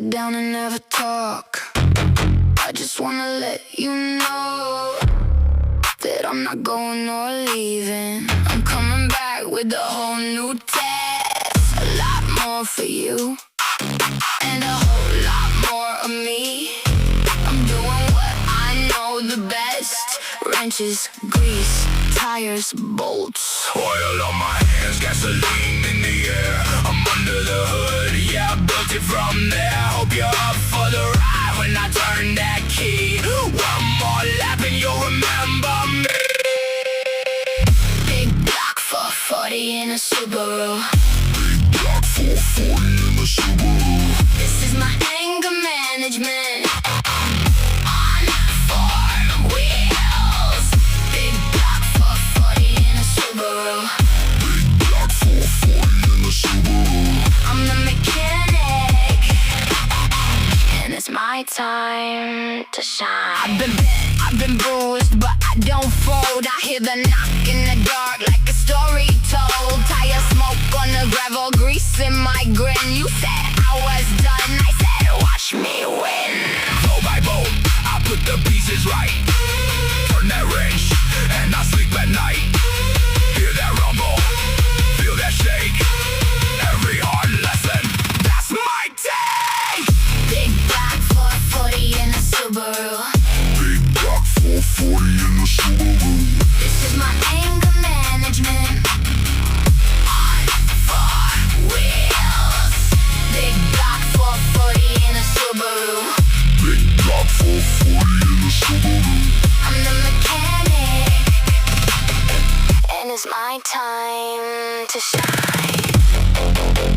sit down and never talk. I just wanna let you know that I'm not going or leaving. I'm coming back with a whole new test. A lot more for you and a whole lot more of me. I'm doing what I know the best. Wrenches, grease, tires, bolts. Oil on my hands, gasoline in the air. I'm under the hood, yeah, I built it from there. Hope you're up for the ride when I turn that key. One more lap and you'll remember me. Big block 440 in a Subaru. Big block 440 in the Subaru. This is my anger management. On 4 wheels. Big block 440 in a Subaru. Big block 440 in the Subaru. I'm the mechanic, and it's my time to shine. I've been bent, I've been bruised, but I don't fold. I hear the knock in the dark like a story told. Tire smoke on the gravel, grease in my grin. You said I was done, I said watch me win. Blow by blow, I put the pieces right. Turn that wrench, and I sleep at night. Hear that rumble, feel that shake. Every hard lesson, that's my take. Big block 440 in a Subaru. Big block 440 in the Subaru. This is my anger management. On 4 wheels. Big block 440 in a Subaru. Big block 440 in the Subaru. I'm the mechanic, and it's my time to shine.